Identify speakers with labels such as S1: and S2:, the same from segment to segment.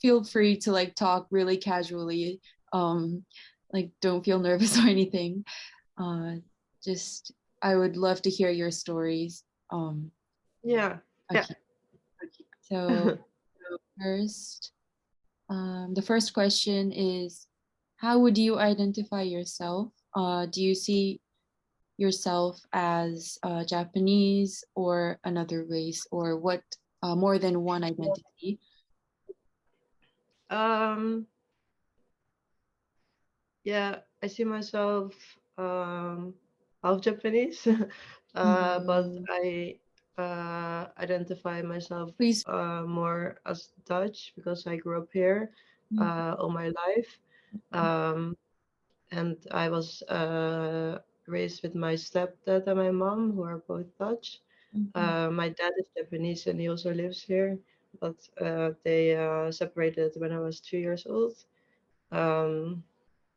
S1: feel free to like talk really casually. Um, like don't feel nervous or anything. Uh, just I would love to hear your stories.
S2: Yeah. Yeah.
S1: Okay. So first, the first question is, how would you identify yourself? Do you see yourself as Japanese or another race, or what? More than one identity?
S2: um yeah, I see myself half Japanese, but
S1: Mm,
S2: I identify myself
S1: please.
S2: more as Dutch because I grew up here all my life. Um, and I was raised with my stepdad and my mom, who are both Dutch.
S1: Mhm.
S2: My dad is Japanese and he also lives here, but they separated when I was 2 years old. Um,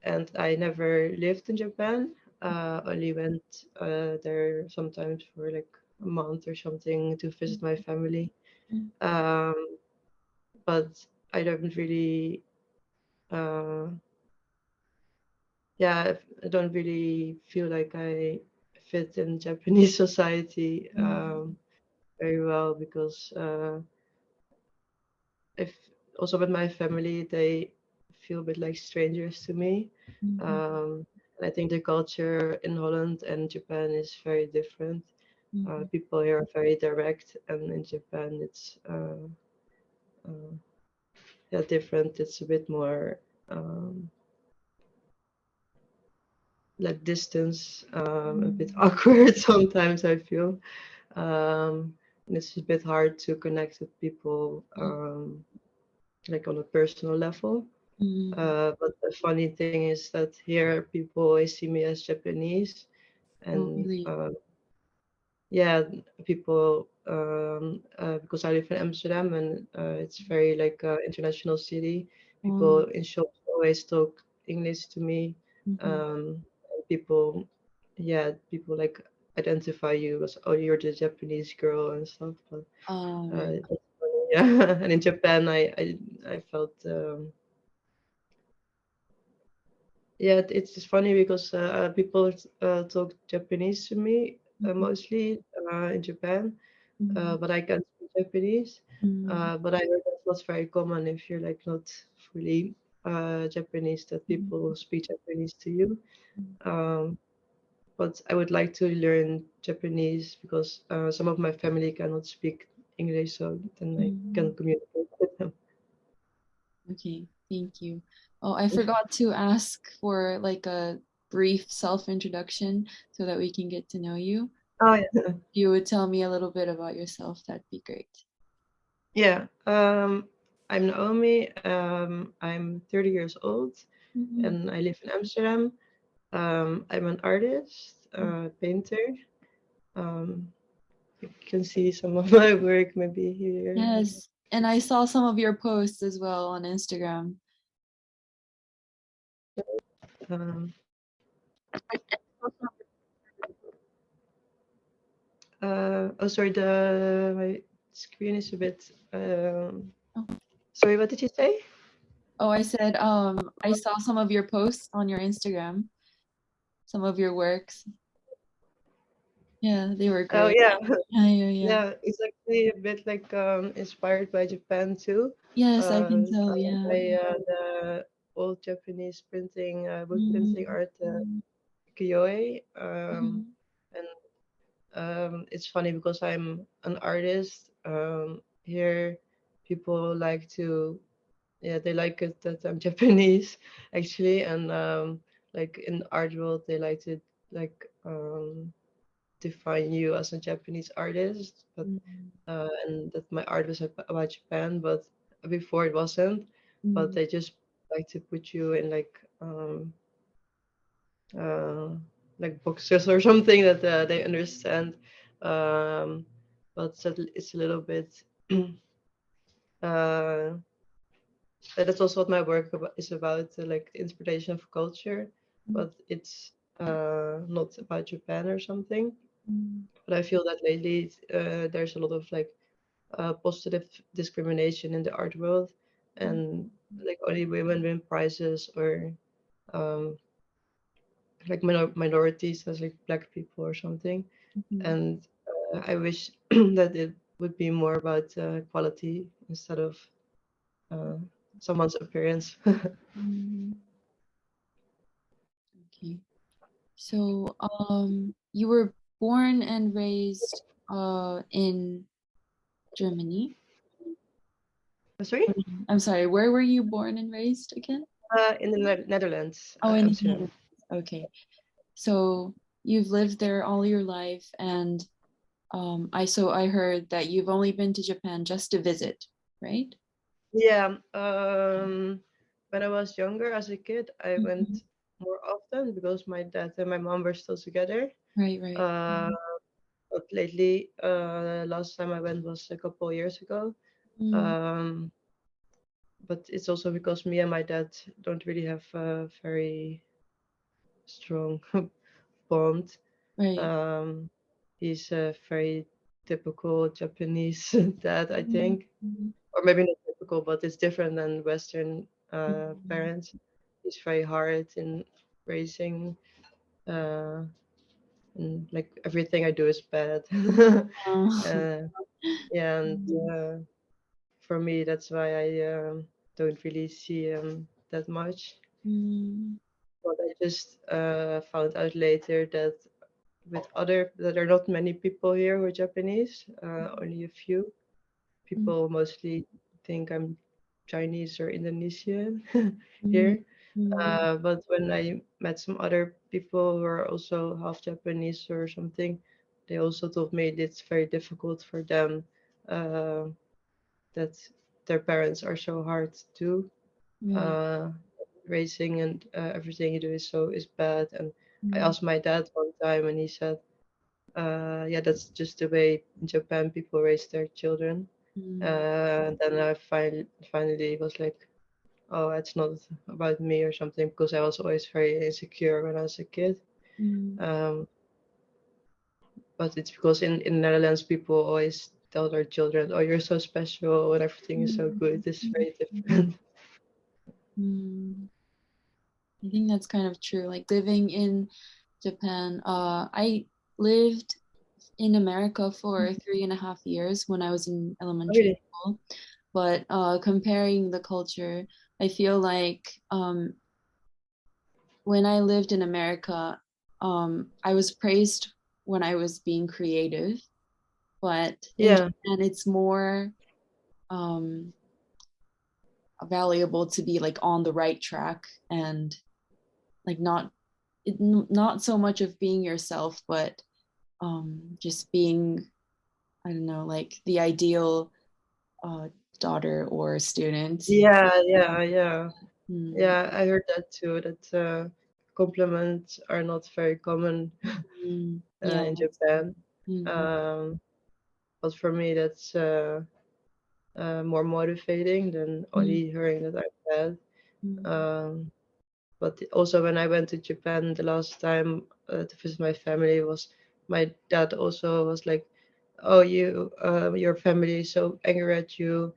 S2: and I never lived in Japan. Only went there sometimes for like a month or something to visit my family. Um, but I don't really, uh, yeah, I don't really feel like I fit in Japanese society very well because if also with my family, they feel a bit like strangers to me.
S1: Mhm.
S2: And I think the culture in Holland and Japan is very different.
S1: Mhm.
S2: People here are very direct, and in Japan, it's uh, yeah, different. It's a bit more like distance, a bit
S1: Mhm.
S2: awkward sometimes, I feel. And it's a bit hard to connect with people like on a personal level.
S1: Mhm.
S2: But the funny thing is that here people always see me as Japanese,
S1: Oh,
S2: and
S1: really?
S2: yeah, people because I live in Amsterdam and it's very like international city.
S1: Oh,
S2: People in shops always talk English to me.
S1: mhm.
S2: And people, yeah, people like identify you as oh you're the Japanese girl and stuff. But
S1: Right.
S2: that's funny, yeah. And in Japan, I felt. Yeah, it's just funny because people talk Japanese to me
S1: Mhm.
S2: mostly in Japan,
S1: Mhm.
S2: but I can't speak Japanese.
S1: Mhm.
S2: But I heard that's not very common if you're like not fully Japanese that people speak Japanese to you. Um, but I would like to learn Japanese because some of my family cannot speak English, so then I
S1: Mhm.
S2: can communicate with them.
S1: Okay, thank you. Oh, I forgot to ask for like a brief self-introduction so that we can get to know you.
S2: Oh yeah.
S1: You would tell me a little bit about yourself, that'd be great.
S2: Yeah, I'm Naomi. I'm 30 years old
S1: Mhm.
S2: and I live in Amsterdam. I'm an artist, painter. Um, you can see some of my work maybe here.
S1: Yes, and I saw some of your posts as well on Instagram.
S2: Um, oh, sorry, the my screen is a bit.
S1: Oh,
S2: Sorry, what did you say?
S1: oh, I said I saw some of your posts on your Instagram, some of your works. Yeah, they were
S2: Oh
S1: great.
S2: yeah,
S1: Yeah, yeah, yeah.
S2: yeah. It's actually a bit like inspired by Japan too.
S1: Yes, I can tell. Yeah.
S2: By the old Japanese printing, wood printing
S1: Mhm.
S2: art, Kyoe.
S1: Mhm.
S2: And it's funny because I'm an artist. Here, people like to, yeah, they like it that I'm Japanese, actually, and like in the art world, they like to like define you as a Japanese artist, but
S1: Mhm.
S2: and that my art was about Japan, but before it wasn't. But
S1: Mhm.
S2: they just like to put you in uh, like boxes or something that they understand. Um, but it's a little bit. uh, that's also what my work is about, like the interpretation of culture. But it's not about Japan or something.
S1: Mhm.
S2: But I feel that lately there's a lot of like positive discrimination in the art world. and like only women win prizes, or um, like minorities as like black people or something.
S1: Mhm.
S2: And I wish that it would be more about quality instead of uh, someone's appearance.
S1: Mm, okay. So, you were born and raised in Germany.
S2: Sorry?
S1: I'm sorry, where were you born and raised again?
S2: In the Netherlands,
S1: Oh, in the
S2: Amsterdam.
S1: Netherlands. Okay. So you've lived there all your life, and I heard that you've only been to Japan just to visit, right?
S2: Yeah, when I was younger as a kid, I
S1: Mhm.
S2: went more often because my dad and my mom were still together.
S1: Right, right.
S2: Uh, but lately, last time I went was a couple years ago.
S1: Mm,
S2: Um, but it's also because me and my dad don't really have a very strong bond.
S1: right.
S2: Um, he's a very typical Japanese dad, I
S1: Mhm,
S2: think,
S1: mhm,
S2: or maybe not typical, but it's different than Western
S1: mhm.
S2: parents. He's very hard in raising, uh, and like everything I do is bad.
S1: Uh,
S2: uh, yeah, and
S1: mm,
S2: for me, that's why I don't really see him that much.
S1: mm,
S2: But I just found out later that that there are not many people here who are Japanese, only a few.
S1: mm,
S2: People mostly think I'm Chinese or Indonesian
S1: mm,
S2: here. But when I met some other people who are also half Japanese or something, they also told me it's very difficult for them, uh, that their parents are so hard to
S1: right.
S2: uh, raising, and everything you do is bad. And I
S1: Mm,
S2: asked my dad one time, and he said, "Yeah, that's just the way in Japan people raise their children."
S1: mm,
S2: And then I finally was like, oh, it's not about me or something, because I was always very insecure when I was a kid.
S1: mm,
S2: Um, but it's because in Netherlands, people always tell their children, oh, you're so special and everything is so
S1: mm,
S2: good. It's
S1: mm,
S2: very different.
S1: mm. I think that's kind of true. Like living in Japan, I lived in America for 3.5 years when I was in elementary
S2: Really?
S1: school. But comparing the culture, I feel like when I lived in America, I was praised when I was being creative, but in
S2: Yeah.
S1: Japan, it's more um, valuable to be like on the right track and like not so much of being yourself, but just being, I don't know, like the ideal uh, daughter or student.
S2: Yeah.
S1: Mm,
S2: Yeah, I heard that too, that compliments are not very common
S1: yeah.
S2: in Japan.
S1: Mhm,
S2: Um, but for me, that's more motivating than
S1: mm,
S2: only hearing that I'm bad.
S1: mm,
S2: Um, but also when I went to Japan the last time to visit my family, was my dad also was like, "Oh, your family is so angry at you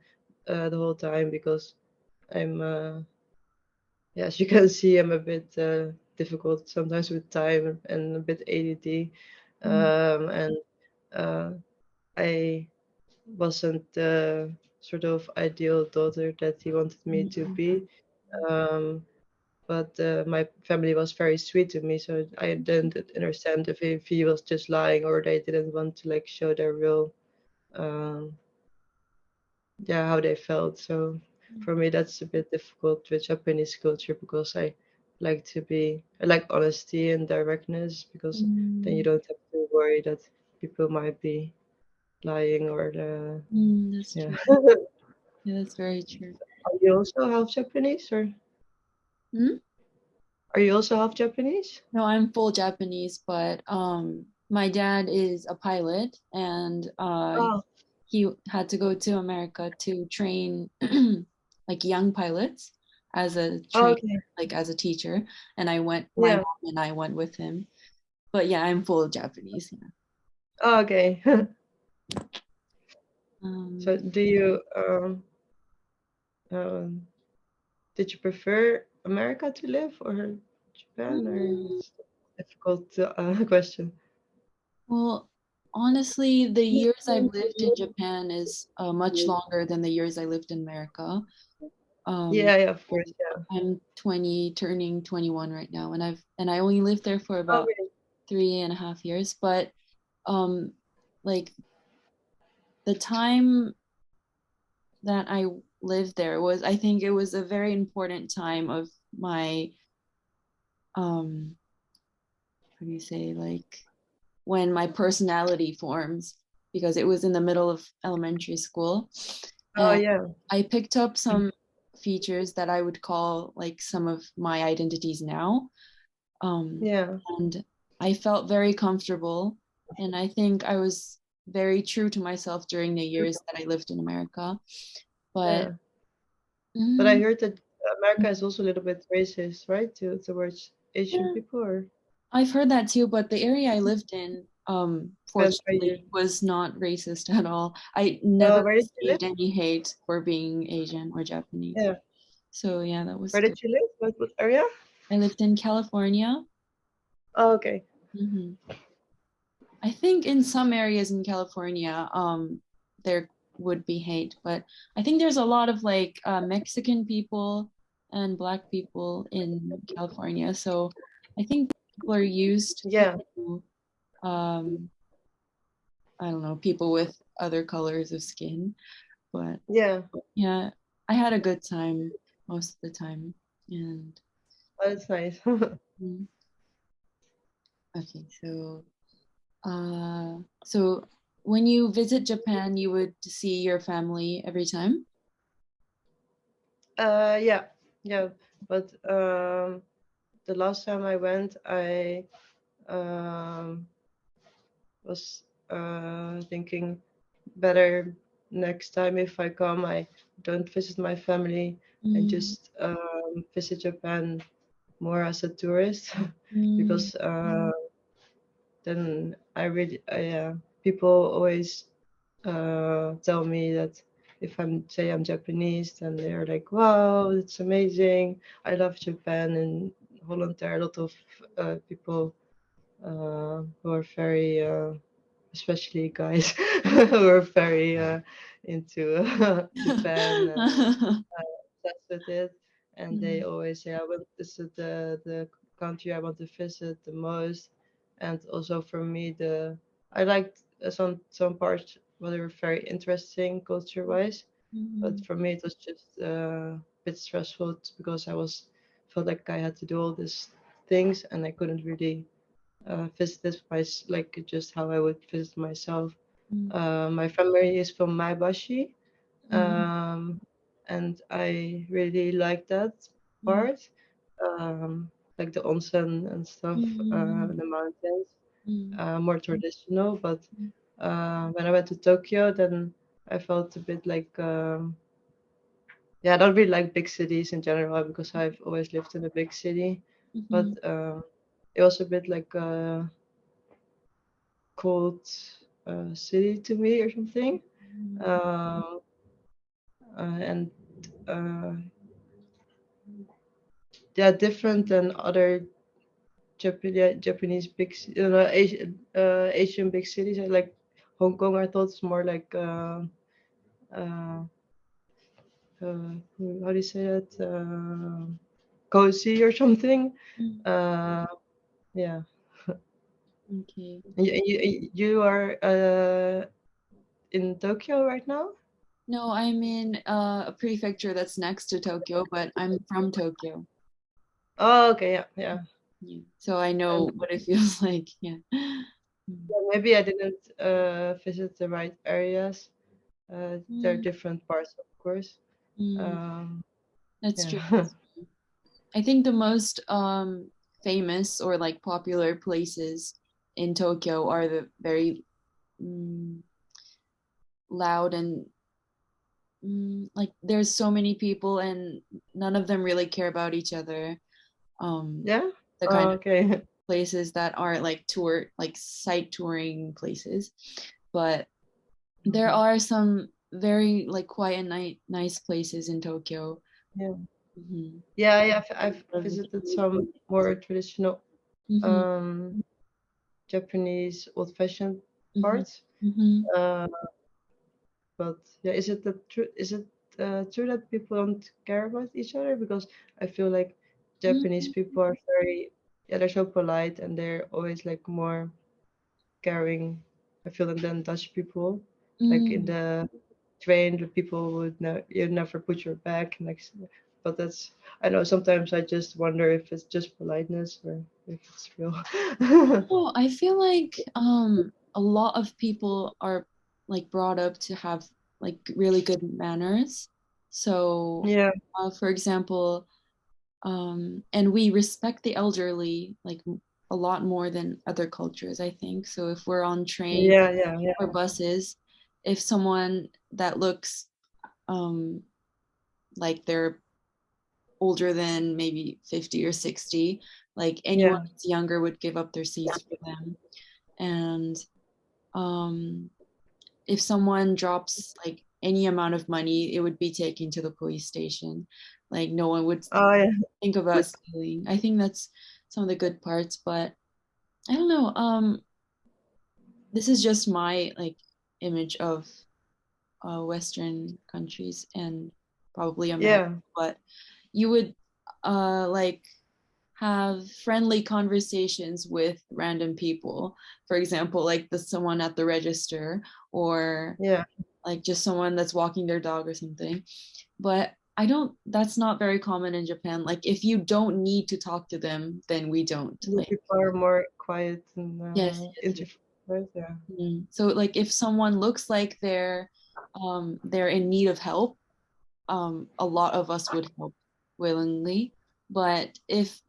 S2: the whole time because I'm yeah, as you can see, I'm a bit difficult sometimes with time and a bit ADD,
S1: mm,
S2: and uh, I wasn't the sort of ideal daughter that he wanted me to
S1: mm,
S2: be. Um, but my family was very sweet to me, so I didn't understand if he was just lying or they didn't want to like show their real, um, yeah, how they felt. So for me, that's a bit difficult with Japanese culture because I like honesty and directness, because then you
S1: mm,
S2: don't have to worry that people might be lying or
S1: that's
S2: yeah.
S1: true. Yeah, that's very true.
S2: Are you also half Japanese, or
S1: Hmm?
S2: are you also half Japanese?
S1: No, I'm full Japanese, but my dad is a pilot, and
S2: Oh,
S1: he had to go to America to train like young pilots as a train,
S2: okay.
S1: like as a teacher. And I went, my
S2: Yeah.
S1: mom and I went with him. But yeah, I'm full Japanese. Yeah.
S2: Oh, okay. So
S1: Um,
S2: do you Um, did you prefer America to live or Japan, or
S1: Mm,
S2: it's a difficult question?
S1: well, honestly, the years I've lived in Japan is much longer than the years I lived in America. Um,
S2: Yeah, yeah, of course, yeah.
S1: I'm 20, turning 21 right now, and I only lived there for
S2: Oh,
S1: about
S2: really?
S1: 3.5 years. But um, like the time that I lived there was, I think it was a very important time of my um, how do you say, like when my personality forms, because it was in the middle of elementary school,
S2: Oh,
S1: and
S2: yeah,
S1: I picked up some features that I would call like some of my identities now.
S2: yeah,
S1: And I felt very comfortable. And I think I was very true to myself during the years that I lived in America. But
S2: yeah. But I
S1: mm,
S2: heard that America is also a little bit racist, right, towards Asian
S1: yeah,
S2: people, or
S1: I've heard that too. But the area I lived in,
S2: depends where you.
S1: fortunately, was not racist at all. I never
S2: Where did you live?
S1: received any hate for being Asian or Japanese.
S2: Yeah,
S1: So yeah, that was
S2: where
S1: good.
S2: did you live? What area?
S1: I lived in California.
S2: Oh, okay.
S1: Hmm. I think in some areas in California, there would be hate, but I think there's a lot of like Mexican people and Black people in California. So I think people are used
S2: Yeah,
S1: to, um, I don't know, people with other colors of skin. But
S2: yeah.
S1: yeah, I had a good time most of the time. And
S2: Oh, that's nice.
S1: mm, okay, so when you visit Japan, you would see your family every time?
S2: Yeah, yeah. But the last time I went, I um, was thinking better next time if I come, I don't visit my family and
S1: Mm,
S2: just visit Japan more as a tourist
S1: mm,
S2: because then people always tell me that if I'm Japanese, then they're like, "Wow, it's amazing! I love Japan." And Holland, there are a lot of people who are very, especially guys, who are very into Japan and obsessed with it. And they
S1: mm,
S2: always say, "I want this is the country I want to visit the most." And also for me, the I liked some parts were very interesting culture-wise, but
S1: mhm,
S2: for me it was just a bit stressful because I was felt like I had to do all these things and I couldn't really visit this place like just how I would visit myself.
S1: mm,
S2: My family is from Maebashi,
S1: mhm,
S2: um, and I really like that
S1: mm,
S2: part, like the onsen and stuff,
S1: mm,
S2: the mountains,
S1: mm,
S2: more traditional. But
S1: mm,
S2: when I went to Tokyo, then I felt a bit like, yeah, I don't really like big cities in general because I've always lived in a big city, but
S1: mhm,
S2: it was a bit like cold city to me or something.
S1: mhm,
S2: Um, and uh, they are different than other Japanese Asian big cities. Like Hong Kong, I thought it's more like uh, how do you say that? Cozy or something.
S1: mm.
S2: Uh, yeah.
S1: Okay.
S2: You are in Tokyo right now?
S1: No, I'm in a prefecture that's next to Tokyo, but I'm from Tokyo.
S2: Oh, okay, yeah, yeah.
S1: Yeah. So I know
S2: And
S1: what it feels like. Yeah. Mm.
S2: yeah, maybe I didn't visit the right areas. There are
S1: Mm,
S2: different parts, of course.
S1: mm.
S2: Um,
S1: That's true.
S2: yeah,
S1: I think the most famous or like popular places in Tokyo are the very mm, loud and like there's so many people and none of them really care about each other. Um,
S2: yeah.
S1: the kind
S2: Oh,
S1: of
S2: okay.
S1: places that are like like sight touring places, but there are some very like quiet and nice places in Tokyo.
S2: Yeah.
S1: Mm-hmm.
S2: Yeah, I've visited some more traditional
S1: Mm-hmm.
S2: um, Japanese old-fashioned
S1: Mm-hmm.
S2: parts.
S1: Mm-hmm.
S2: Uh, but yeah, is it true that people don't care about each other? Because I feel like Japanese people are very, yeah, they're so polite and they're always like more caring, I feel, than Dutch people. Like in
S1: Mm-hmm.
S2: the train, the people would you never put your back next. But that's, I know sometimes I just wonder if it's just politeness or if it's real.
S1: Oh, I feel like a lot of people are like brought up to have like really good manners. So,
S2: Yeah,
S1: for example, and we respect the elderly like a lot more than other cultures, I think. So if we're on trains
S2: yeah.
S1: or buses, if someone that looks um like they're older than maybe 50 or 60, like anyone
S2: Yeah.
S1: that's younger would give up their seats for them. And um if someone drops like any amount of money, it would be taken to the police station. Like no one would
S2: Oh yeah.
S1: think about stealing. I think that's some of the good parts, but I don't know. This is just my like image of Western countries and probably America,
S2: Yeah.
S1: but you would like have friendly conversations with random people. For example, like the someone at the register or
S2: Yeah.
S1: like just someone that's walking their dog or something. But I don't, that's not very common in Japan. Like if you don't need to talk to them, then we don't.
S2: The
S1: Like,
S2: people are more quiet and
S1: yes, yes, yes.
S2: introvert. Yeah.
S1: So like if someone looks like they're in need of help, a lot of us would help willingly. But if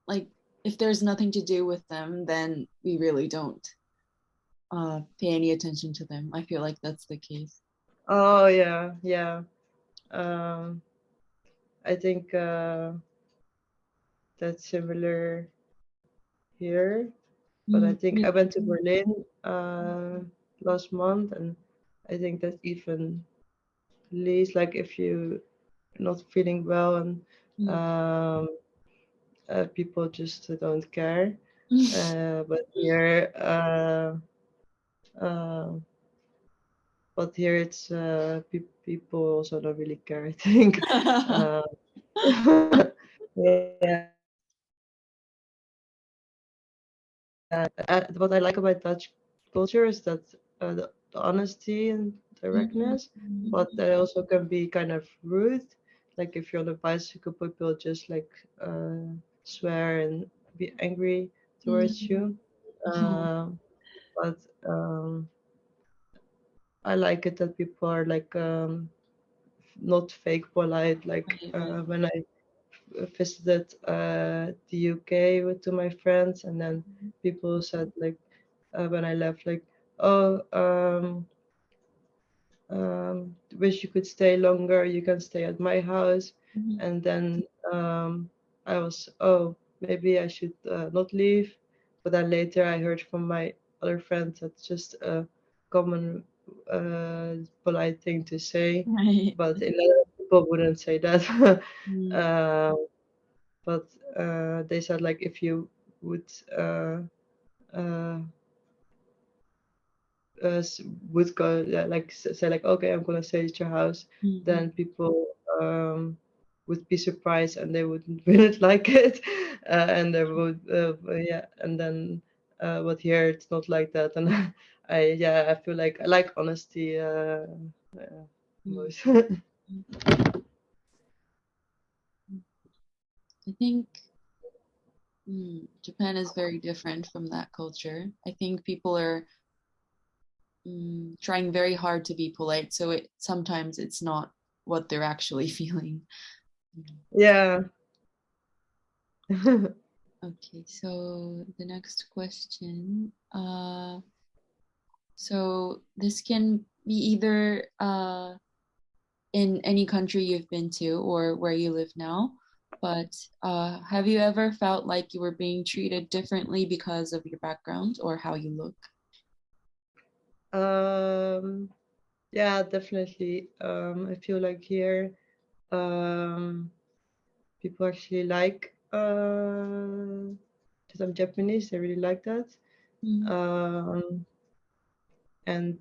S1: like if there's nothing to do with them, then we really don't pay any attention to them. I feel like that's the case.
S2: Oh yeah, yeah. Um, I think that's similar here. But I think I
S1: Really?
S2: went to Berlin last month, and I think that even least like if you not feeling well and
S1: Mm.
S2: um, people just don't care. But here, uh, it's people also don't really care. I think. Uh, yeah. What I like about Dutch culture is that the honesty and directness, but they also can be kind of rude. Like if you're on a bicycle, people just like swear and be angry towards you. Um, but I like it that people are like not fake polite. Like
S1: Right, right.
S2: when I visited the UK with to my friends, and then people said like when I left, like, oh, wish you could stay longer. You can stay at my house.
S1: Mhm.
S2: And then I was, oh, maybe I should not leave. But then later I heard from my other friends that's just a common polite thing to say.
S1: Right.
S2: But in other people wouldn't say that.
S1: Mm,
S2: uh, but they said like if you would uh, would go like say like okay, I'm gonna stay at your house,
S1: mhm.
S2: then people would be surprised and they wouldn't like it, and they would yeah, and then but here it's not like that, and I feel like I like honesty
S1: Mm,
S2: most.
S1: mm. I think Japan is very different from that culture. I think people are trying very hard to be polite, so it sometimes it's not what they're actually feeling. Mm.
S2: Yeah.
S1: Okay, so the next question. So this can be either in any country you've been to or where you live now. But have you ever felt like you were being treated differently because of your background or how you look?
S2: um Yeah, definitely. I feel like here, um, people actually like that I'm Japanese. They really like that.
S1: Mm,
S2: Um, and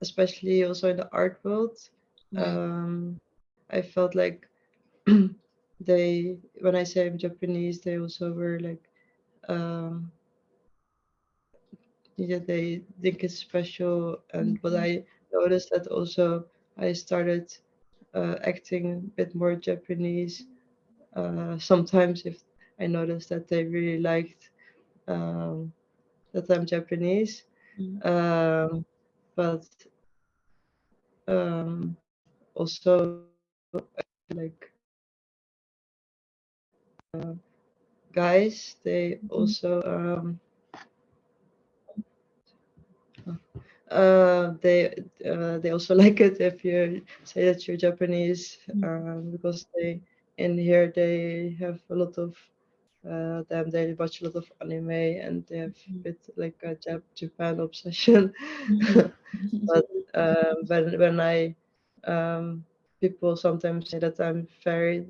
S2: especially also in the art world,
S1: right.
S2: um, I felt like when I say I'm Japanese, they also were like, um, yeah, they think it's special. And but
S1: Mhm,
S2: I noticed that also I started acting a bit more Japanese. Sometimes if I noticed that they really liked um, that I'm Japanese,
S1: mm,
S2: um, but also like guys, they
S1: mhm,
S2: also they also like it if you say that you're Japanese,
S1: mm,
S2: because they in here they have a lot of they watch a lot of anime and they have a
S1: mhm,
S2: bit like a Japan obsession.
S1: mhm,
S2: But when I um, people sometimes say that I'm very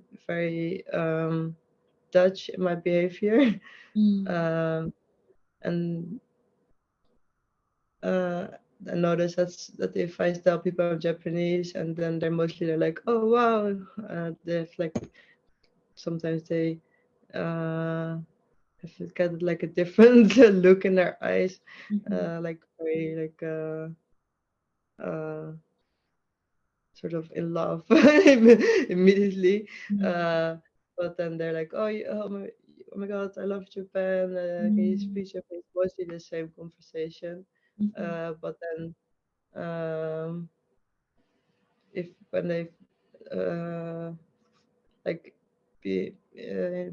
S2: Dutch in my behavior,
S1: mm,
S2: um, and uh, I notice that if I tell people I'm Japanese, and then they're like, oh wow, they have like sometimes they uh, have got like a different look in their eyes,
S1: mhm,
S2: like very like uh, sort of in love immediately.
S1: mhm,
S2: Uh, but then they're like, oh my God, I love Japan. Can you
S1: mm,
S2: speak Japanese? Mostly the same conversation.
S1: mhm,
S2: But then if when they uh, like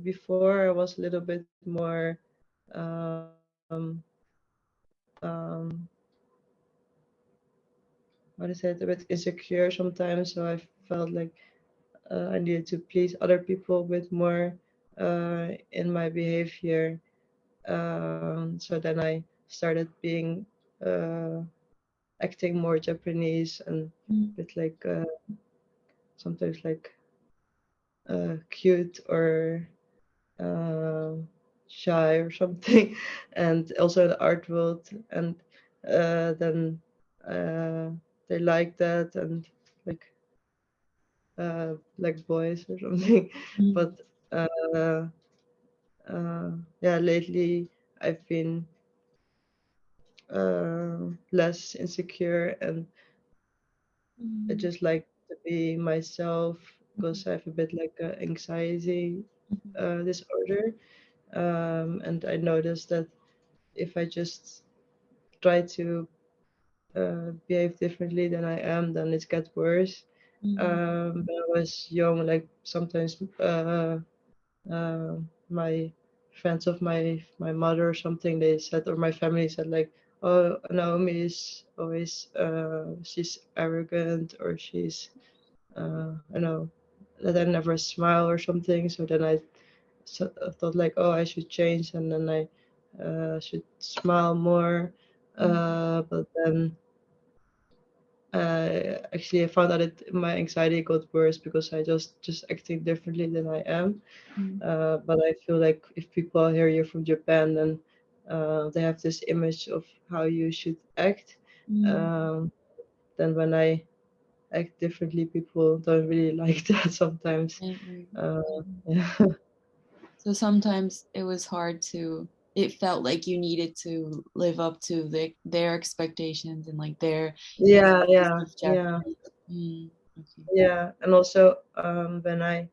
S2: before I was a little bit more um, um, how to say it, a bit insecure sometimes. So I felt like I needed to please other people a bit more in my behavior. So then I started being uh, acting more Japanese and
S1: mm,
S2: a bit like sometimes like cute or uh, shy or something, and also the art world. And then uh, they like that and like like boys or something.
S1: mm,
S2: But uh, yeah, lately I've been less insecure, and I
S1: mm,
S2: just like to be myself
S1: mhm,
S2: because I have a bit like anxiety
S1: mhm,
S2: disorder. And I noticed that if I just try to behave differently than I am, then it gets worse.
S1: mhm,
S2: When I was young, like sometimes uh, my friends of my mother or something, they said, or my family said like, oh, Naomi is always she's arrogant, or she's I know that I never smile or something. So then I thought like, oh, I should change, and then I should smile more.
S1: mm,
S2: But then actually I found out that my anxiety got worse because I just acting differently than I am.
S1: mm,
S2: But I feel like if people hear you're from Japan, then they have this image of how you should act.
S1: mm.
S2: Um, then when I act differently, people don't really like that sometimes.
S1: Right, right.
S2: Uh,
S1: Mhm.
S2: yeah,
S1: So sometimes it was hard to, it felt like you needed to live up to their expectations and like their
S2: yeah,
S1: images
S2: yeah,
S1: of
S2: yeah,
S1: Japanese. Mm, okay.
S2: yeah. And also when I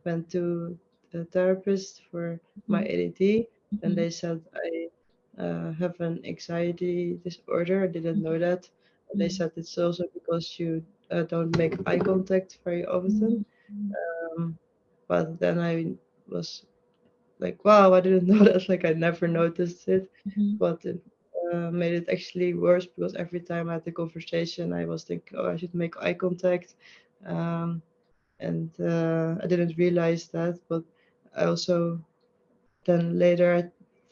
S2: went to the therapist for my
S1: Mhm,
S2: ADD, and
S1: mhm,
S2: they said I have an anxiety disorder. I didn't know that. They
S1: mhm,
S2: said it's also because you don't make eye contact very often.
S1: mhm, mhm,
S2: Um, but then I was like, wow, I didn't know that. Like I never noticed it,
S1: mhm,
S2: but it made it actually worse because every time I had the conversation, I was thinking, oh, I should make eye contact. Um, and I didn't realize that, but I also then later I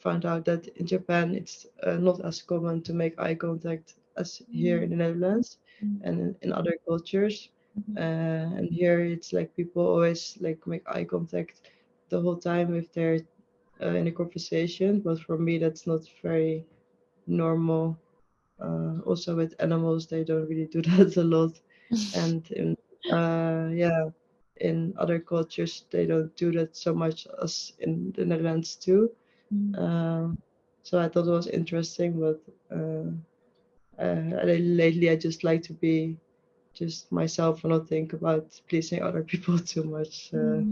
S2: found out that in Japan it's not as common to make eye contact as here in the Netherlands and in other cultures. And here it's like people always like make eye contact the whole time if they're in a conversation, but for me that's not very normal. Also with animals, they don't really do that a lot, and yeah, in other cultures they don't do that so much as in the Netherlands too. Um, so I thought it was interesting, but lately I just like to be just myself and not think about pleasing other people too much. So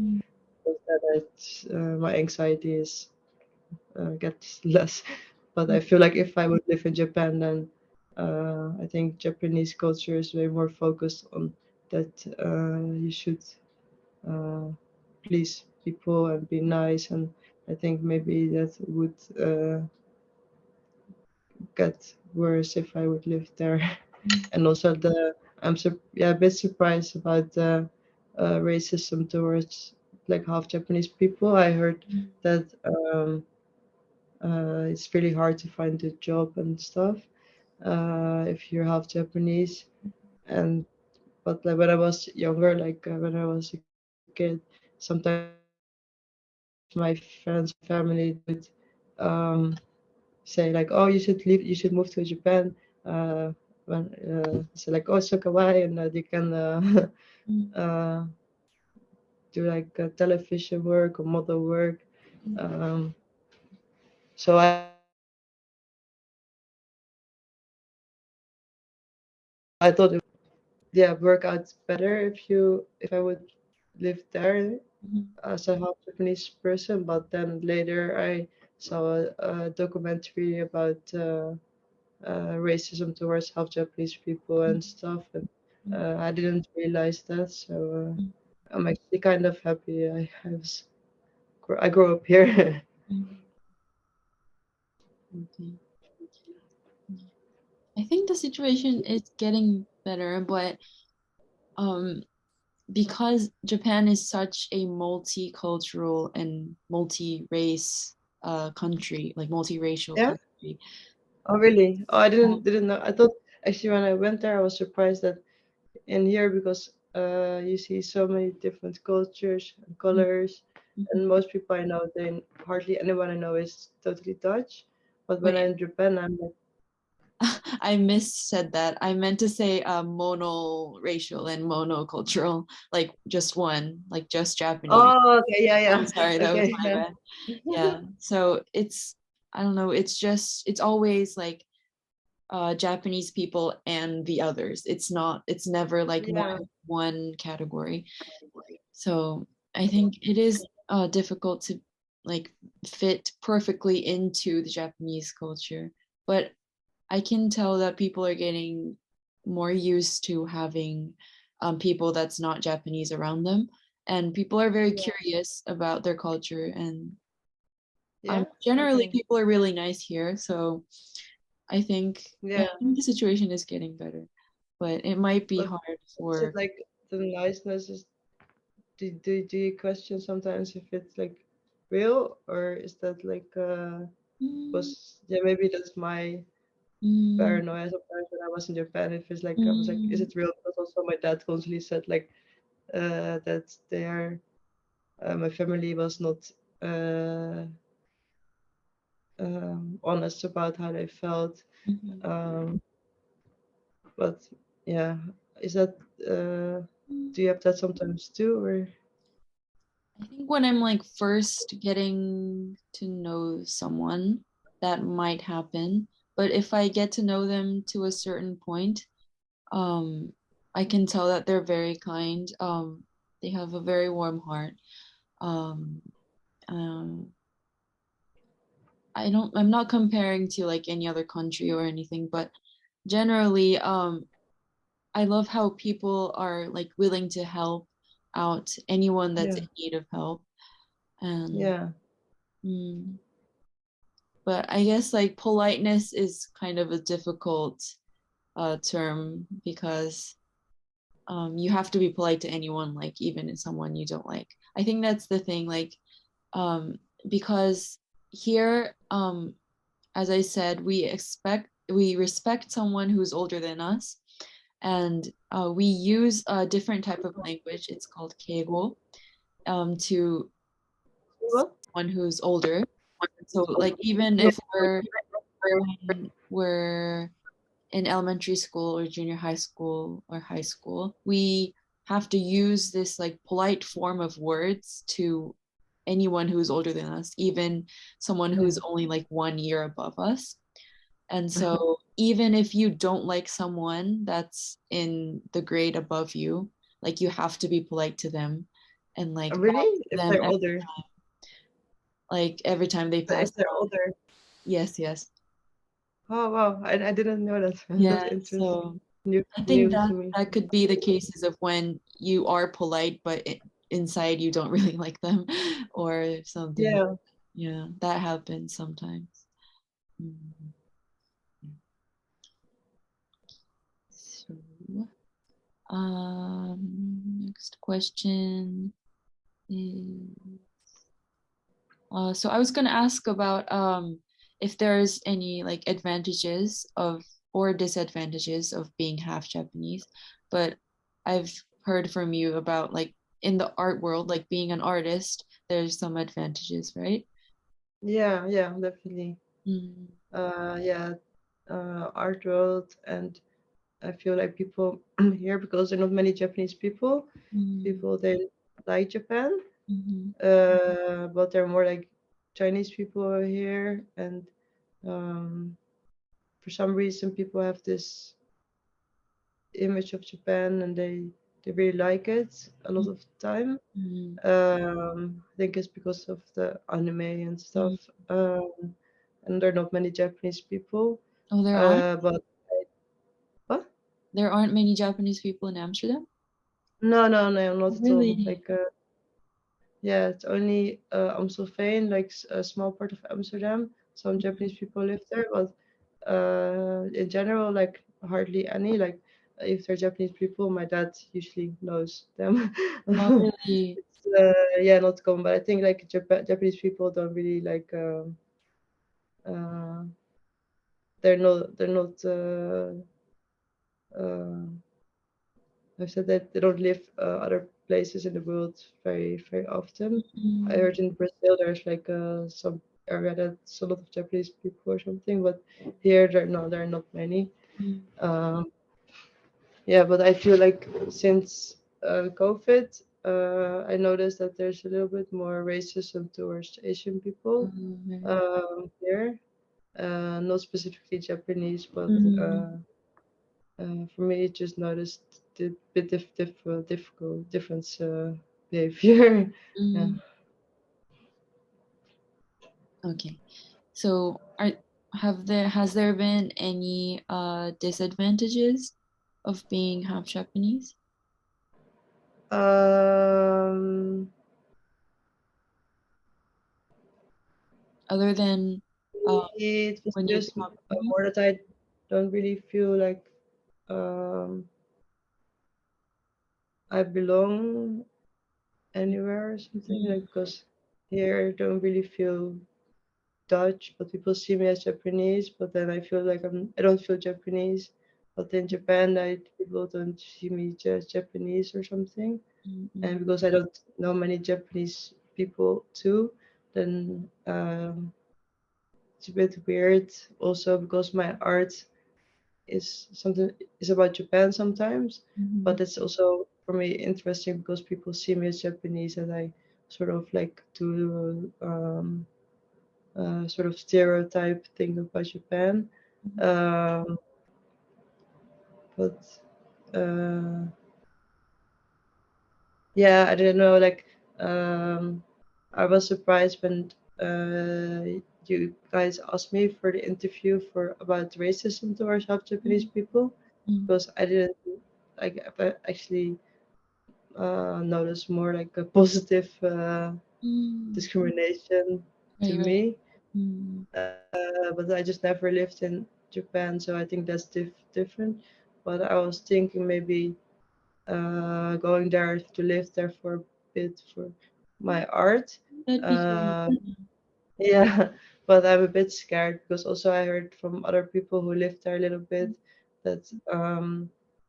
S2: that my anxiety is gets less. But I feel like if I would live in Japan, then I think Japanese culture is way more focused on that you should uh, please people and be nice. And I think maybe that would get worse if I would live there. And also yeah, a bit surprised about the racism towards like half Japanese people. I heard that it's really hard to find a job and stuff if you're half Japanese. And but like when I was younger, like when I was a kid, sometimes my friends and family they would um, say like, "Oh, you should leave. You should move to Japan." When say like, "Oh, it's so kawaii," and you can uh, do like television work or model work. Um, so I thought it would yeah work out better if I would live there as a half Japanese person. But then later I saw a documentary about racism towards half Japanese people and stuff, and I didn't realize that. So I'm actually kind of happy I grew up here.
S1: Okay. I think the situation is getting better, but um, because Japan is such a multicultural and multi-race country, like multiracial
S2: Yeah.
S1: country.
S2: Oh really? Oh, I
S1: Um,
S2: didn't know. I thought actually when I went there, I was surprised that in here because you see so many different cultures and colors, and most people I know, they hardly anyone I know is totally Dutch. But when
S1: Wait,
S2: I'm in Japan, I'm like,
S1: I missaid that. I meant to say monoracial and monocultural, like just one, like just Japanese.
S2: oh, okay, yeah,
S1: I'm
S2: yeah,
S1: sorry, that was
S2: okay,
S1: my
S2: yeah,
S1: bad. Yeah. So it's I don't know, it's always like Japanese people and the others. It's never like
S2: yeah,
S1: one category. So I think it is difficult to like fit perfectly into the Japanese culture. But I can tell that people are getting more used to having people that's not Japanese around them. And people are very
S2: yeah,
S1: curious about their culture. And
S2: yeah.
S1: generally,
S2: Okay,
S1: people are really nice here. So I think, yeah,
S2: yeah.
S1: I think the situation is getting better. But it might be
S2: But
S1: hard
S2: is it
S1: for.
S2: like the niceness is? Do you question sometimes if it's like real or is that like
S1: Mm,
S2: was yeah maybe that's my
S1: mm,
S2: paranoia sometimes when I was in Japan. It feels like I was like, is
S1: mm,
S2: it real? But also my dad constantly said like that my family was not uh, honest about how they felt.
S1: mhm.
S2: Um, but yeah, is that do you have that sometimes too, or
S1: I think when I'm like first getting to know someone, that might happen. But if I get to know them to a certain point, um, I can tell that they're very kind. They have a very warm heart. Um, um, I'm not comparing to like any other country or anything, but generally, I love how people are like willing to help out anyone that's
S2: yeah,
S1: in need of help. And
S2: yeah,
S1: mm, but I guess like politeness is kind of a difficult term because you have to be polite to anyone, like even if someone you don't like. I think that's the thing, like um, because here, as I said, we respect someone who's older than us, and we use a different type of language. It's called keigo, to
S2: What?
S1: someone who's older. So like even
S2: Yeah.
S1: if when we're in elementary school or junior high school or high school, we have to use this like polite form of words to anyone who's older than us, even someone
S2: Yeah.
S1: who's only like 1 year above us. And so even if you don't like someone that's in the grade above you, like you have to be polite to them and like bow
S2: Really?
S1: to
S2: If
S1: them
S2: they're older.
S1: like every time they pass
S2: If they're
S1: by.
S2: older.
S1: Yes, yes.
S2: Oh wow, I didn't know that. That's
S1: Yeah,
S2: interesting.
S1: so
S2: New
S1: I think
S2: new
S1: that
S2: to me.
S1: that could be the cases of when you are polite, but inside you don't really like them, or something.
S2: Yeah.
S1: Yeah, that happens sometimes. Mhm. So, next question is, so I was gonna ask about if there's any like advantages of or disadvantages of being half Japanese, but I've heard from you about like in the art world, like being an artist, there's some advantages, right?
S2: Yeah, yeah, definitely.
S1: Mm,
S2: Yeah, art world, and I feel like people here, because there are not many Japanese people,
S1: mm,
S2: people they like Japan,
S1: mhm,
S2: but there are more like Chinese people over here, and um, for some reason people have this image of Japan, and they really like it a lot of the time.
S1: mm,
S2: I think it's because of the anime and stuff.
S1: mm.
S2: And there are not many Japanese people.
S1: Oh,
S2: But what?
S1: there aren't many Japanese people in Amsterdam?
S2: No, no, no, not
S1: Oh,
S2: at all.
S1: really?
S2: Like, yeah, it's only Amstelveen, like a small part of Amsterdam. Some Japanese people live there, but in general, like hardly any. Like, if they're Japanese people, my dad usually knows them.
S1: Oh, really?
S2: It's yeah, not common, but I think like Japanese people don't really like. Uh, they're not. Uh, I said that they don't live other places in the world very often. I
S1: Mm,
S2: heard in Brazil there's like some area that's a lot of Japanese people or something, but here there are not many.
S1: mm,
S2: Um, yeah, but I feel like since COVID, I noticed that there's a little bit more racism towards Asian people
S1: right.
S2: here. Not specifically Japanese, but
S1: Mm,
S2: for me, it just noticed the bit difficult difference behavior. Yeah.
S1: mm. Okay. So has there been any disadvantages of being half Japanese
S2: Um,
S1: other than
S2: it was
S1: when you
S2: just
S1: talk? Mhm,
S2: more that I don't really feel like um, I belong anywhere or something,
S1: mhm,
S2: like because here I don't really feel Dutch, but people see me as Japanese, but then I feel like I don't feel Japanese. But in Japan, people don't see me as Japanese or something. And
S1: mhm,
S2: because I don't know many Japanese people too, then it's a bit weird. Also because my art is about Japan sometimes,
S1: mhm,
S2: but it's also for me interesting because people see me as Japanese, and I sort of like to sort of stereotype thing about Japan.
S1: mhm,
S2: Um, but uh, yeah, I don't know. Like, I was surprised when you guys asked me for the interview for about racism towards South Japanese
S1: mhm,
S2: people,
S1: mhm,
S2: because I didn't like I actually notice more like a positive
S1: mhm.
S2: discrimination to
S1: Right, right.
S2: me.
S1: Mm,
S2: But I just never lived in Japan, so I think that's different. But I was thinking maybe going there to live there for a bit for my art.
S1: that'd be great.
S2: Uh,
S1: Yeah.
S2: Yeah, but I'm a bit scared because also I heard from other people who lived there a little bit that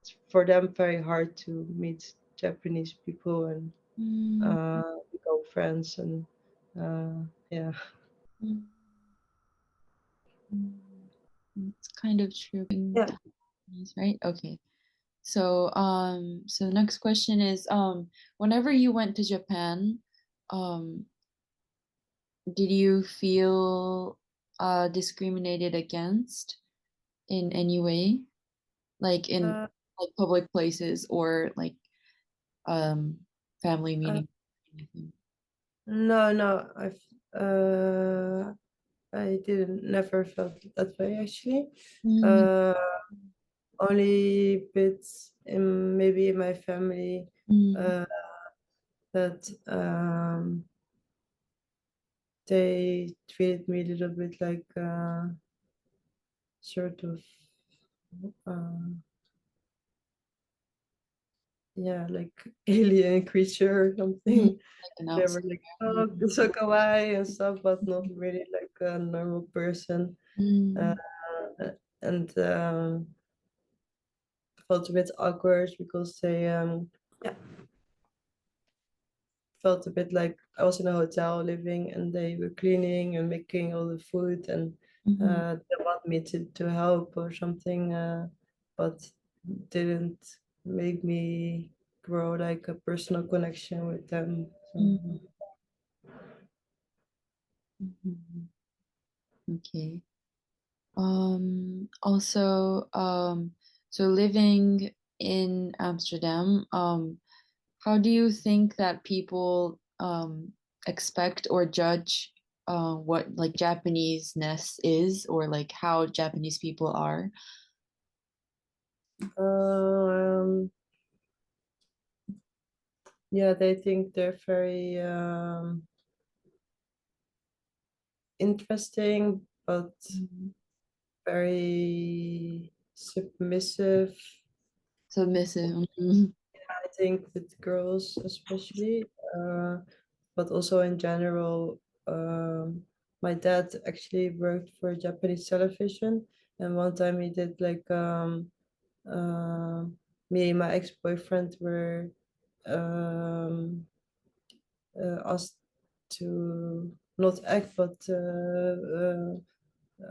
S2: it's for them very hard to meet Japanese people and
S1: Mm,
S2: become friends and yeah.
S1: mm, mm. It's kind of true in
S2: Yeah.
S1: Taiwanese, right? Okay. So next question is, whenever you went to Japan, um, did you feel discriminated against in any way? Like in
S2: Uh,
S1: like public places or like um family
S2: uh,
S1: meeting? Anything?
S2: no, no, I didn't never felt that way actually.
S1: Mm,
S2: Uh, only bits in maybe in my family
S1: mm,
S2: uh, that they treated me a little bit like sort of uh, yeah, like alien creature or
S1: mm,
S2: something.
S1: like an
S2: They were
S1: outsider.
S2: like, oh, so kawaii and stuff, but not really like a normal person. Uh,
S1: Mm,
S2: and felt a bit awkward because they yeah, felt a bit like I was in a hotel living and they were cleaning and making all the food and
S1: mhm,
S2: they want me to help or something, but didn't make me grow like a personal connection with them. So,
S1: mm, mhm. Okay. Also, so living in Amsterdam, how do you think that people expect or judge what like Japanese-ness is or like how Japanese people are?
S2: um, yeah, they think they're very interesting, but
S1: Mhm.
S2: very submissive.
S1: Submissive. Mhm.
S2: I think with girls especially, but also in general. My dad actually worked for Japanese television, and one time he did like me and my ex-boyfriend were um, asked to not act but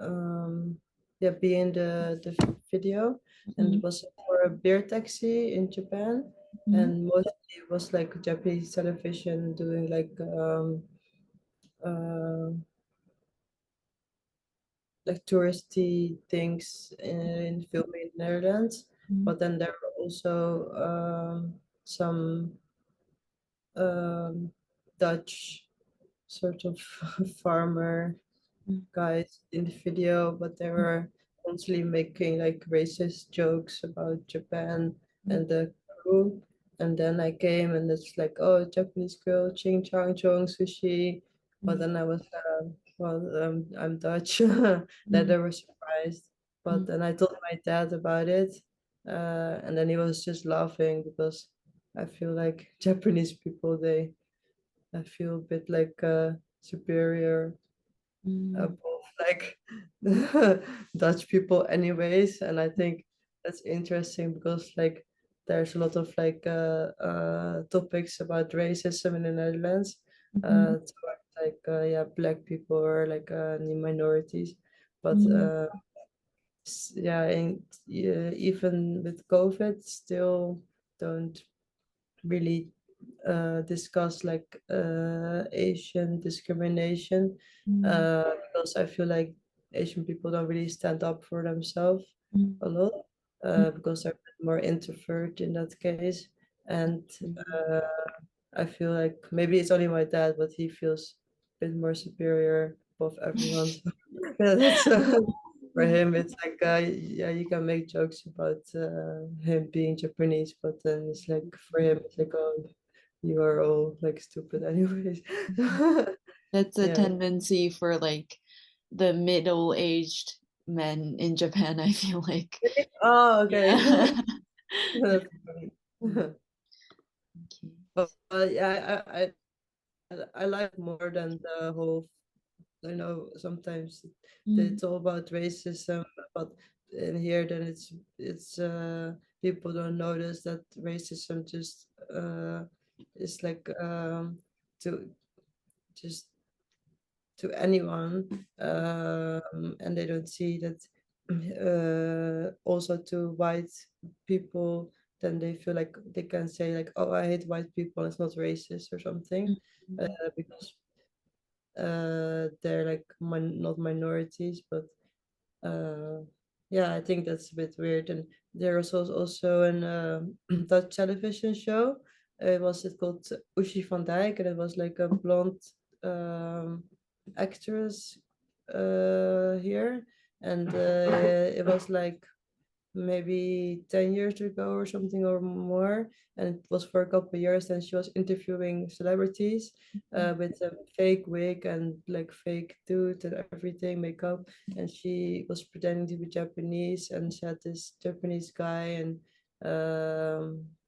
S2: um, yeah, be in the video, and
S1: Mhm.
S2: it was for a beer taxi in Japan,
S1: Mhm.
S2: and mostly it was like Japanese television doing uh, like touristy things in filming in the Netherlands,
S1: Mhm.
S2: but then there were also some um, Dutch sort of farmer guys in the video, but they were constantly making like racist jokes about Japan
S1: Mhm.
S2: and the crew. And then I came and it's like, oh, Japanese girl, ching chang chong sushi. But
S1: Mhm.
S2: then I was, well, I'm Dutch. That
S1: Mhm.
S2: they were surprised. But then I told my dad about it, and then he was just laughing because I feel like Japanese people, I feel a bit like superior
S1: Mhm.
S2: above like Dutch people anyways, and I think that's interesting because like there's a lot of like topics about racism in the Netherlands
S1: Mhm.
S2: towards like yeah, black people or like the minorities, but
S1: Mhm.
S2: yeah, and even with COVID still don't really discuss like Asian discrimination,
S1: Mhm.
S2: because I feel like Asian people don't really stand up for themselves
S1: Mhm.
S2: a lot,
S1: Mhm.
S2: because they're a bit more introvert in that case. And
S1: Mhm.
S2: uh, I feel like maybe it's only my dad, but he feels a bit more superior above everyone. So yeah, that's for him. It's like yeah, you can make jokes about him being Japanese, but then it's like for him, it's like oh, you are all like stupid anyways.
S1: That's a
S2: Yeah.
S1: tendency for like the middle-aged men in Japan, I feel like.
S2: Oh, okay.
S1: Yeah.
S2: That's funny.
S1: Mm, okay.
S2: But yeah, I like more than the whole. I know sometimes
S1: Mm,
S2: it's all about racism, but in here then it's people don't notice that racism just is like to just to anyone, and they don't see that also to white people. Then they feel like they can say like, "Oh, I hate white people. It's not racist or something,"
S1: mm,
S2: because they're like not minorities, but uh, yeah, I think that's a bit weird. And there was also an Dutch television show. It called Ushi van Dijk, and it was like a blonde um, actress here, and it was like maybe 10 years ago or something or more, and it was for a couple of years. And she was interviewing celebrities with a fake wig and like fake tooth and everything, makeup, and she was pretending to be Japanese, and she had this Japanese guy and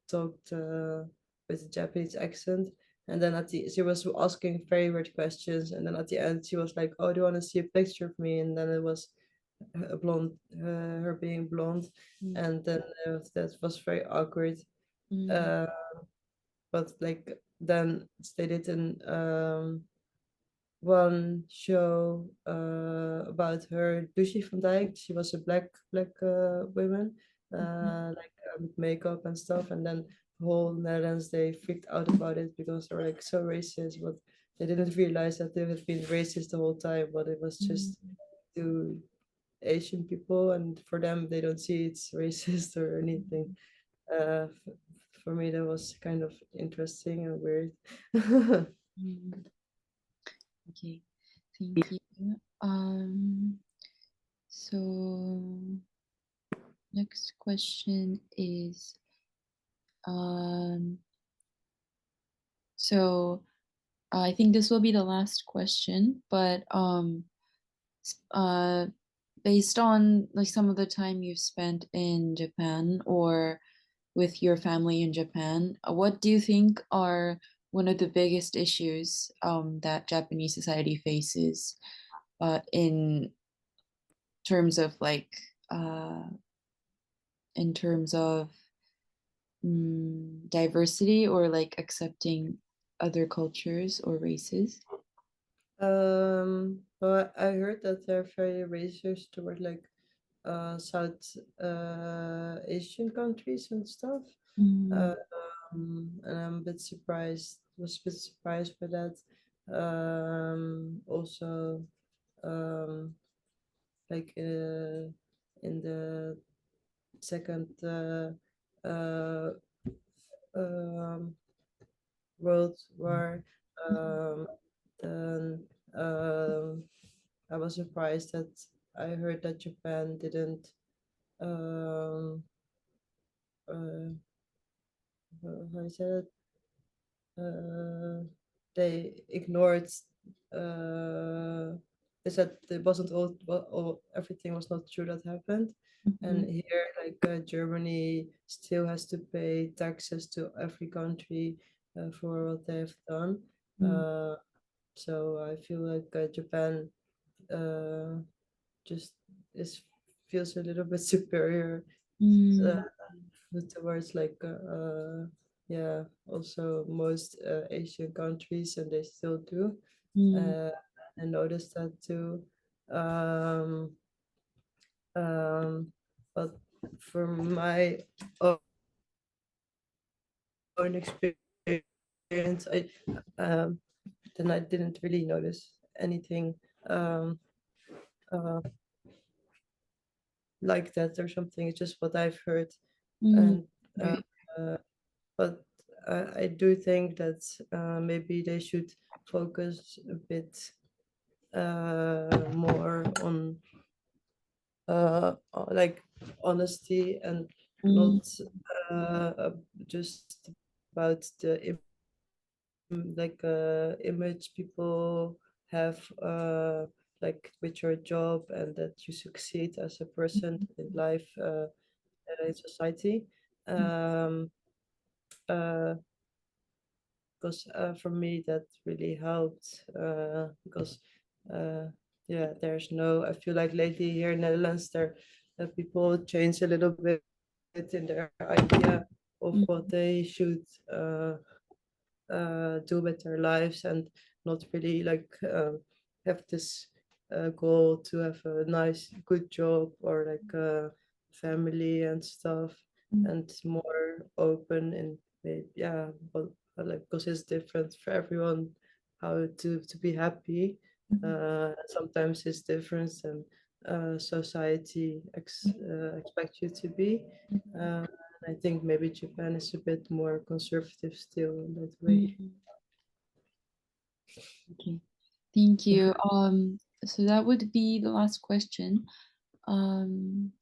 S2: talked with a Japanese accent. And then she was asking very weird questions, and then at the end she was like, "Oh, do you want to see a picture of me?" And then it was a blonde, her being blonde,
S1: mm,
S2: and then that was very awkward.
S1: mm,
S2: Uh, but like then they did one show about her, Lucy van Dijk. She was a black woman,
S1: mm,
S2: like with makeup and stuff, and then the whole Netherlands they freaked out about it because they were like so racist, but they didn't realize that they had been racist the whole time, but it was
S1: mm,
S2: just to Asian people, and for them, they don't see it's racist or anything. For me, that was kind of interesting and weird.
S1: mm. Okay, thank you. So next question is, um, so I think this will be the last question, but uh, based on like some of the time you've spent in Japan or with your family in Japan, what do you think are one of the biggest issues that Japanese society faces in terms of like uh, in terms of diversity or like accepting other cultures or races?
S2: But I heard that they're very racist toward like South Asian countries and stuff.
S1: Mm,
S2: And I'm a bit surprised. Was a bit surprised by that. Also, um, like in the second uh, um, World War, um, then I was surprised that I heard that Japan didn't um, uh, how you said it, uh, they ignored. Uh, they said it wasn't all everything was not true that happened, and
S1: mhm,
S2: here like Germany still has to pay taxes to every country for what they have done.
S1: mm,
S2: Uh, so I feel like Japan uh, just is feels a little bit superior uh,
S1: mm,
S2: towards like yeah, also most Asian countries, and they still do.
S1: mm,
S2: uh, I noticed that too. um, um, but from my own experience, um, then I didn't really notice anything um, uh, like that or something. It's just what I've heard.
S1: mm,
S2: And uh,
S1: right.
S2: uh, but I do think that maybe they should focus a bit more on like honesty, and
S1: Mm,
S2: not just about the image people have like with your job, and that you succeed as a person in life, in society. um, uh, because for me that really helped, because uh, yeah, there's no. I feel like lately here in Netherlands, there people change a little bit in their idea of what
S1: Mhm.
S2: they should do with their lives, and not really like have this goal to have a nice good job or like a family and stuff,
S1: Mhm.
S2: and more open and yeah, but like because it's different for everyone how to be happy.
S1: Mhm.
S2: Sometimes it's different than society expects you to be. uh, I think maybe Japan is a bit more conservative still in that way.
S1: Mhm. Okay. Thank you. So that would be the last question. Um,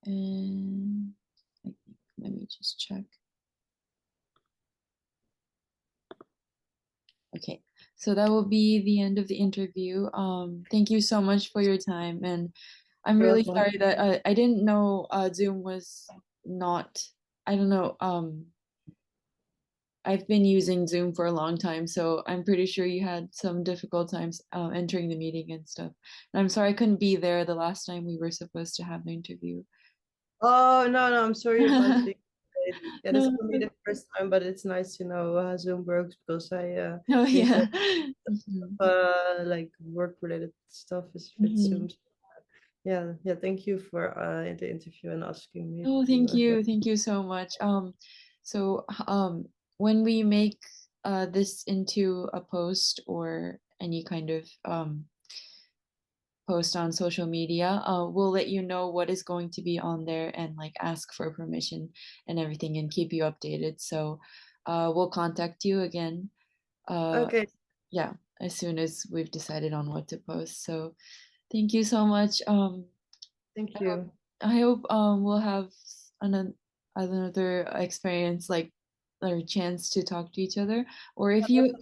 S1: and I think, let me just check. Okay. So that will be the end of the interview. Thank you so much for your time, and I'm
S2: You're
S1: really
S2: welcome.
S1: sorry that I didn't know Zoom was not. I don't know. I've been using Zoom for a long time, so I'm pretty sure you had some difficult times entering the meeting and stuff. And I'm sorry I couldn't be there the last time we were supposed to have the interview.
S2: Oh, no, no, I'm sorry about being late. Yeah, this
S1: No,
S2: will be the first time, but it's nice to know how Zoom works because I
S1: oh
S2: usually
S1: yeah. Mhm.
S2: like work related stuff is with
S1: Mhm.
S2: Zoom. Yeah, yeah, thank you for the interview and asking me
S1: Oh,
S2: to
S1: thank you. Thank you so much. So when we make this into a post or any kind of post on social media, we'll let you know what is going to be on there and like ask for permission and everything and keep you updated. So we'll contact you again. Uh,
S2: Okay,
S1: yeah, as soon as we've decided on what to post. So thank you so much.
S2: thank
S1: I hope
S2: you.
S1: I hope we'll have another experience like or chance to talk to each other. Or if you